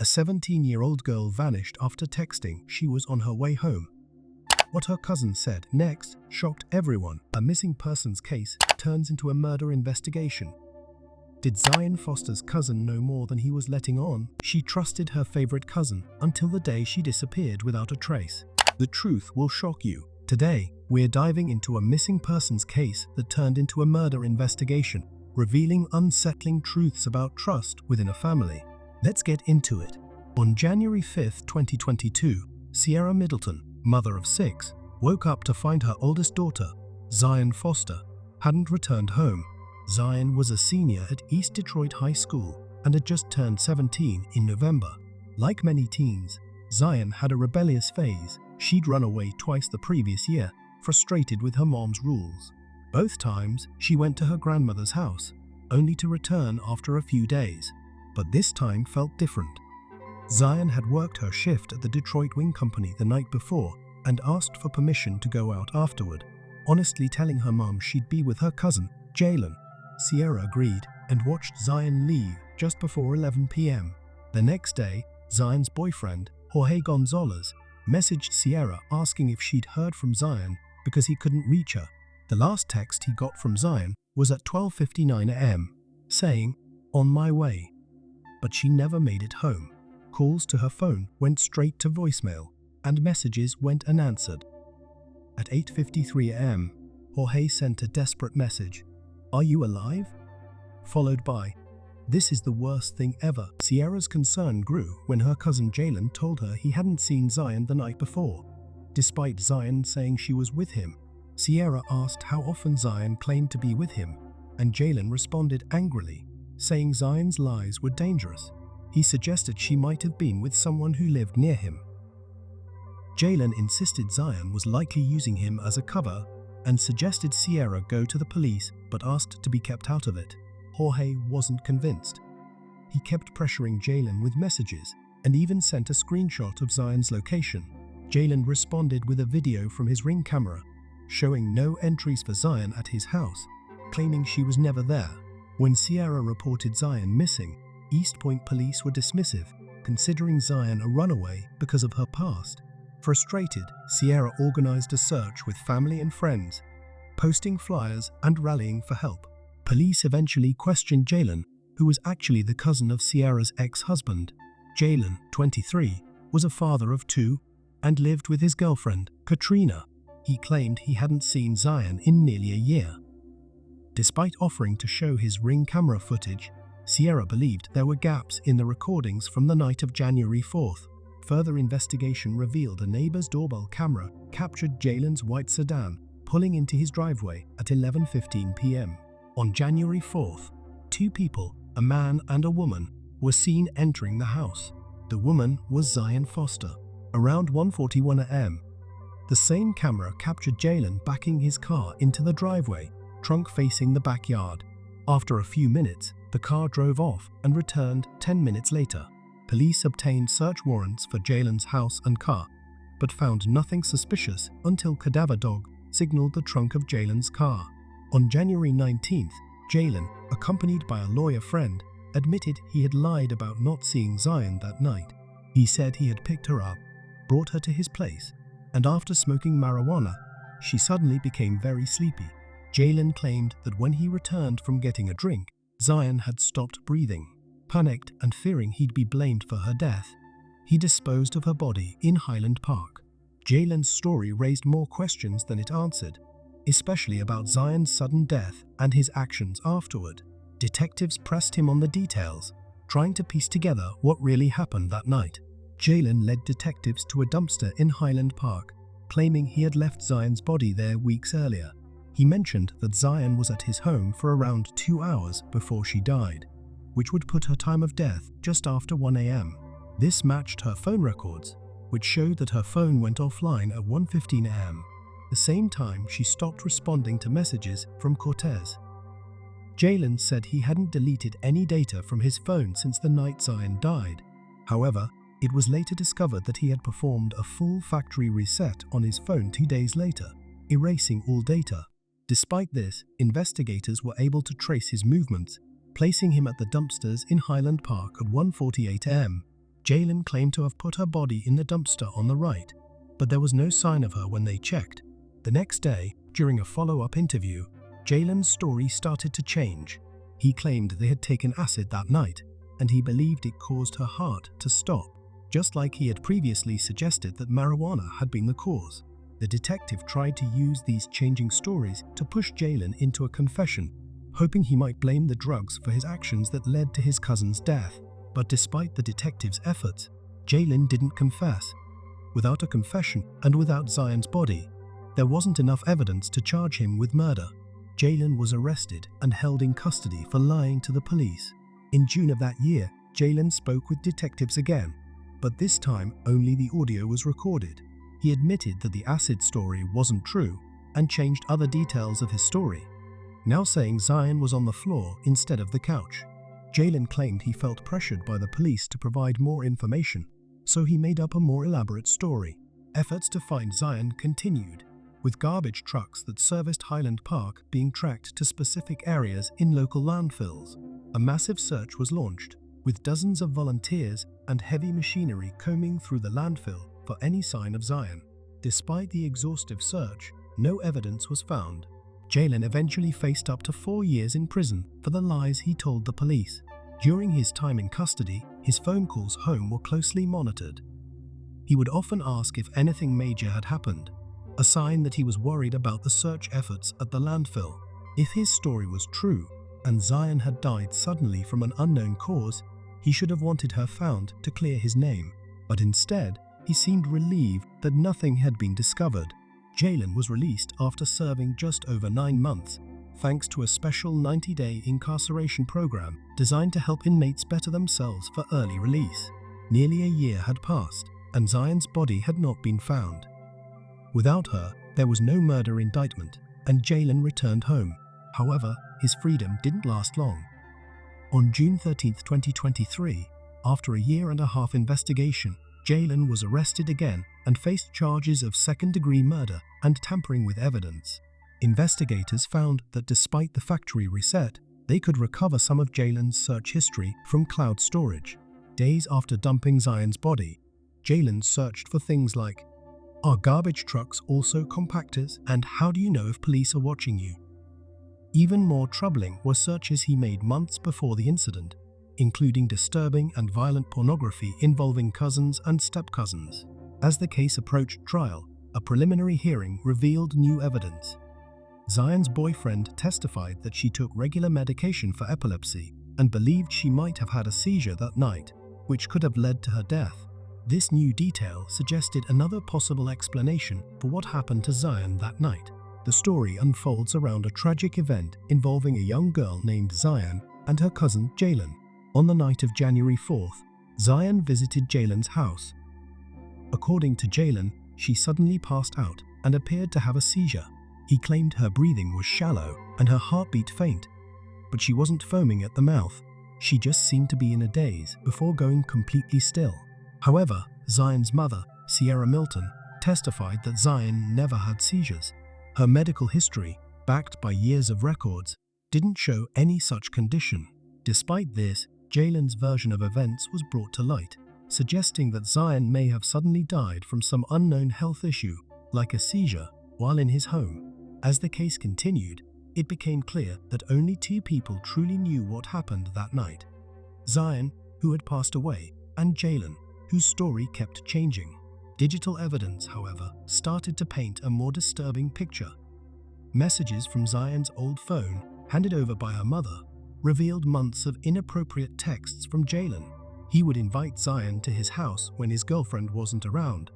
A 17-year-old girl vanished after texting she was on her way home. What her cousin said next shocked everyone. A missing persons case turns into a murder investigation. Did Zion Foster's cousin know more than he was letting on? She trusted her favorite cousin until the day she disappeared without a trace. The truth will shock you. Today, we're diving into a missing persons case that turned into a murder investigation, revealing unsettling truths about trust within a family. Let's get into it. On January 5, 2022, Sierra Middleton, mother of 6, woke up to find her oldest daughter, Zion Foster, hadn't returned home. Zion was a senior at East Detroit High School and had just turned 17 in November. Like many teens, Zion had a rebellious phase. She'd run away twice the previous year, frustrated with her mom's rules. Both times, she went to her grandmother's house, only to return after a few days. But this time felt different. Zion had worked her shift at the Detroit Wing Company the night before and asked for permission to go out afterward, honestly telling her mom she'd be with her cousin, Jalen. Sierra agreed and watched Zion leave just before 11 p.m. The next day, Zion's boyfriend, Jorge Gonzalez, messaged Sierra asking if she'd heard from Zion because he couldn't reach her. The last text he got from Zion was at 12:59 a.m., saying, "On my way." But she never made it home. Calls to her phone went straight to voicemail, and messages went unanswered. At 8:53 a.m., Jorge sent a desperate message, "Are you alive?" Followed by, "This is the worst thing ever." Sierra's concern grew when her cousin Jalen told her he hadn't seen Zion the night before. Despite Zion saying she was with him, Sierra asked how often Zion claimed to be with him, and Jalen responded angrily, saying Zion's lies were dangerous. He suggested she might have been with someone who lived near him. Jalen insisted Zion was likely using him as a cover and suggested Sierra go to the police but asked to be kept out of it. Jorge wasn't convinced. He kept pressuring Jalen with messages and even sent a screenshot of Zion's location. Jalen responded with a video from his Ring camera, showing no entries for Zion at his house, claiming she was never there. When Sierra reported Zion missing, East Point police were dismissive, considering Zion a runaway because of her past. Frustrated, Sierra organized a search with family and friends, posting flyers and rallying for help. Police eventually questioned Jalen, who was actually the cousin of Sierra's ex-husband. Jalen, 23, was a father of 2 and lived with his girlfriend, Katrina. He claimed he hadn't seen Zion in nearly a year. Despite offering to show his Ring camera footage, Sierra believed there were gaps in the recordings from the night of January 4th. Further investigation revealed a neighbor's doorbell camera captured Jalen's white sedan pulling into his driveway at 11:15 p.m. On January 4th, 2 people, a man and a woman, were seen entering the house. The woman was Zion Foster. Around 1:41 a.m., the same camera captured Jalen backing his car into the driveway, trunk facing the backyard. After a few minutes, the car drove off and returned 10 minutes later. Police obtained search warrants for Jalen's house and car, but found nothing suspicious until Cadaver Dog signaled the trunk of Jalen's car. On January 19th, Jalen, accompanied by a lawyer friend, admitted he had lied about not seeing Zion that night. He said he had picked her up, brought her to his place, and after smoking marijuana, she suddenly became very sleepy. Jalen claimed that when he returned from getting a drink, Zion had stopped breathing. Panicked and fearing he'd be blamed for her death, he disposed of her body in Highland Park. Jalen's story raised more questions than it answered, especially about Zion's sudden death and his actions afterward. Detectives pressed him on the details, trying to piece together what really happened that night. Jalen led detectives to a dumpster in Highland Park, claiming he had left Zion's body there weeks earlier. He mentioned that Zion was at his home for around 2 hours before she died, which would put her time of death just after 1 a.m. This matched her phone records, which showed that her phone went offline at 1:15 a.m., the same time she stopped responding to messages from Cortez. Jalen said he hadn't deleted any data from his phone since the night Zion died. However, it was later discovered that he had performed a full factory reset on his phone 2 days later, erasing all data. Despite this, investigators were able to trace his movements, placing him at the dumpsters in Highland Park at 1:48 a.m., Jalen claimed to have put her body in the dumpster on the right, but there was no sign of her when they checked. The next day, during a follow-up interview, Jalen's story started to change. He claimed they had taken acid that night, and he believed it caused her heart to stop, just like he had previously suggested that marijuana had been the cause. The detective tried to use these changing stories to push Jalen into a confession, hoping he might blame the drugs for his actions that led to his cousin's death. But despite the detective's efforts, Jalen didn't confess. Without a confession and without Zion's body, there wasn't enough evidence to charge him with murder. Jalen was arrested and held in custody for lying to the police. In June of that year, Jalen spoke with detectives again, but this time only the audio was recorded. He admitted that the acid story wasn't true and changed other details of his story, now saying Zion was on the floor instead of the couch. Jalen claimed he felt pressured by the police to provide more information, so he made up a more elaborate story. Efforts to find Zion continued, with garbage trucks that serviced Highland Park being tracked to specific areas in local landfills. A massive search was launched, with dozens of volunteers and heavy machinery combing through the landfill for any sign of Zion. Despite the exhaustive search, no evidence was found. Jalen eventually faced up to 4 years in prison for the lies he told the police. During his time in custody, his phone calls home were closely monitored. He would often ask if anything major had happened, a sign that he was worried about the search efforts at the landfill. If his story was true, and Zion had died suddenly from an unknown cause, he should have wanted her found to clear his name. But instead, he seemed relieved that nothing had been discovered. Jalen was released after serving just over 9 months, thanks to a special 90-day incarceration program designed to help inmates better themselves for early release. Nearly a year had passed, and Zion's body had not been found. Without her, there was no murder indictment, and Jalen returned home. However, his freedom didn't last long. On June 13, 2023, after a year-and-a-half investigation, Jalen was arrested again and faced charges of second-degree murder and tampering with evidence. Investigators found that despite the factory reset, they could recover some of Jalen's search history from cloud storage. Days after dumping Zion's body, Jalen searched for things like, "Are garbage trucks also compactors? And how do you know if police are watching you?" Even more troubling were searches he made months before the incident, including disturbing and violent pornography involving cousins and step-cousins. As the case approached trial, a preliminary hearing revealed new evidence. Zion's boyfriend testified that she took regular medication for epilepsy and believed she might have had a seizure that night, which could have led to her death. This new detail suggested another possible explanation for what happened to Zion that night. The story unfolds around a tragic event involving a young girl named Zion and her cousin Jalen. On the night of January 4th, Zion visited Jalen's house. According to Jalen, she suddenly passed out and appeared to have a seizure. He claimed her breathing was shallow and her heartbeat faint, but she wasn't foaming at the mouth. She just seemed to be in a daze before going completely still. However, Zion's mother, Sierra Milton, testified that Zion never had seizures. Her medical history, backed by years of records, didn't show any such condition. Despite this, Jalen's version of events was brought to light, suggesting that Zion may have suddenly died from some unknown health issue, like a seizure, while in his home. As the case continued, it became clear that only 2 people truly knew what happened that night: Zion, who had passed away, and Jalen, whose story kept changing. Digital evidence, however, started to paint a more disturbing picture. Messages from Zion's old phone, handed over by her mother, revealed months of inappropriate texts from Jalen. He would invite Zion to his house when his girlfriend wasn't around,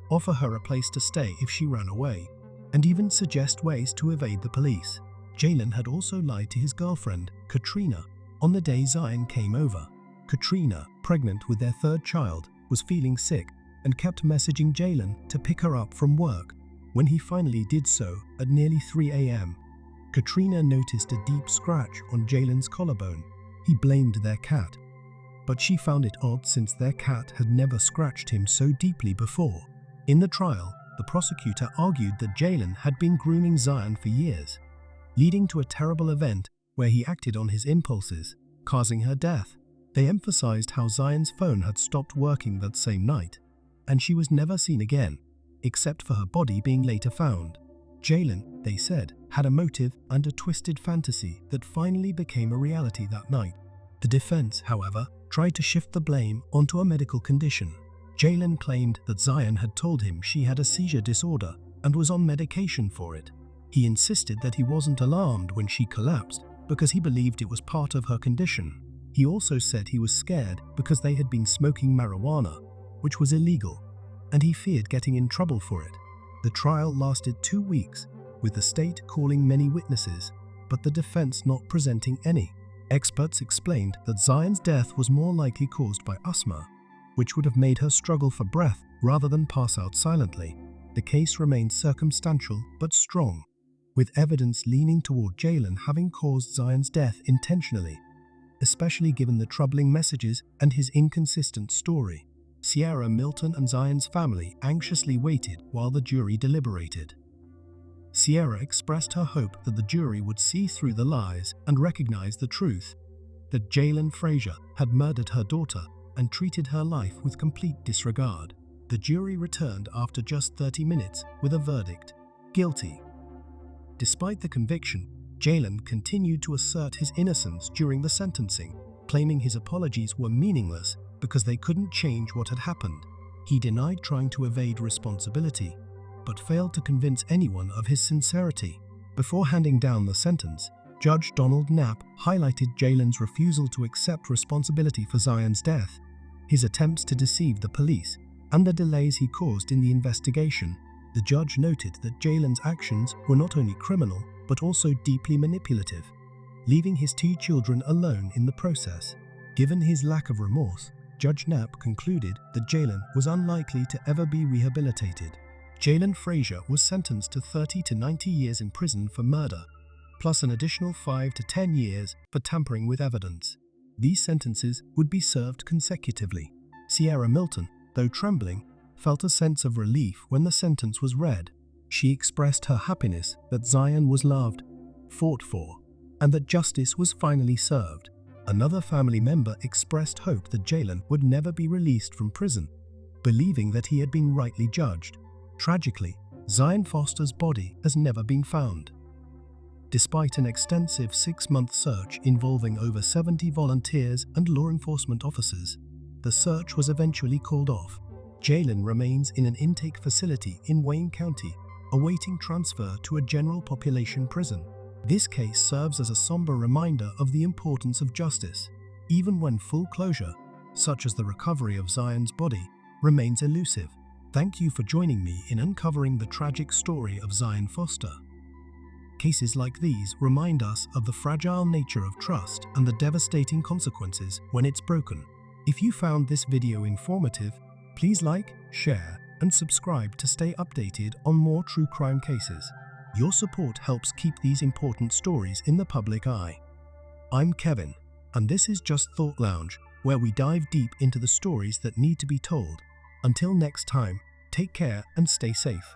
offer her a place to stay if she ran away, and even suggest ways to evade the police. Jalen had also lied to his girlfriend, Katrina, on the day Zion came over. Katrina, pregnant with their 3rd child, was feeling sick and kept messaging Jalen to pick her up from work. When he finally did so at nearly 3 a.m., Katrina noticed a deep scratch on Jalen's collarbone. He blamed their cat, but she found it odd since their cat had never scratched him so deeply before. In the trial, the prosecutor argued that Jalen had been grooming Zion for years, leading to a terrible event where he acted on his impulses, causing her death. They emphasized how Zion's phone had stopped working that same night, and she was never seen again, except for her body being later found. Jaylen, they said, had a motive and a twisted fantasy that finally became a reality that night. The defense, however, tried to shift the blame onto a medical condition. Jaylen claimed that Zion had told him she had a seizure disorder and was on medication for it. He insisted that he wasn't alarmed when she collapsed because he believed it was part of her condition. He also said he was scared because they had been smoking marijuana, which was illegal, and he feared getting in trouble for it. The trial lasted 2 weeks, with the state calling many witnesses, but the defense not presenting any. Experts explained that Zion's death was more likely caused by asthma, which would have made her struggle for breath rather than pass out silently. The case remained circumstantial but strong, with evidence leaning toward Jaylen having caused Zion's death intentionally, especially given the troubling messages and his inconsistent story. Sierra, Milton, and Zion's family anxiously waited while the jury deliberated. Sierra expressed her hope that the jury would see through the lies and recognize the truth, that Jaylen Frazier had murdered her daughter and treated her life with complete disregard. The jury returned after just 30 minutes with a verdict: guilty. Despite the conviction, Jaylen continued to assert his innocence during the sentencing, claiming his apologies were meaningless because they couldn't change what had happened. He denied trying to evade responsibility, but failed to convince anyone of his sincerity. Before handing down the sentence, Judge Donald Knapp highlighted Jaylen's refusal to accept responsibility for Zion's death, his attempts to deceive the police, and the delays he caused in the investigation. The judge noted that Jaylen's actions were not only criminal, but also deeply manipulative, leaving his 2 children alone in the process. Given his lack of remorse, Judge Knapp concluded that Jaylen was unlikely to ever be rehabilitated. Jaylen Frazier was sentenced to 30 to 90 years in prison for murder, plus an additional 5 to 10 years for tampering with evidence. These sentences would be served consecutively. Sierra Milton, though trembling, felt a sense of relief when the sentence was read. She expressed her happiness that Zion was loved, fought for, and that justice was finally served. Another family member expressed hope that Jaylen would never be released from prison, believing that he had been rightly judged. Tragically, Zion Foster's body has never been found. Despite an extensive 6-month search involving over 70 volunteers and law enforcement officers, the search was eventually called off. Jaylen remains in an intake facility in Wayne County, awaiting transfer to a general population prison. This case serves as a somber reminder of the importance of justice, even when full closure, such as the recovery of Zion's body, remains elusive. Thank you for joining me in uncovering the tragic story of Zion Foster. Cases like these remind us of the fragile nature of trust and the devastating consequences when it's broken. If you found this video informative, please like, share, and subscribe to stay updated on more true crime cases. Your support helps keep these important stories in the public eye. I'm Kevin, and this is Just Thought Lounge, where we dive deep into the stories that need to be told. Until next time, take care and stay safe.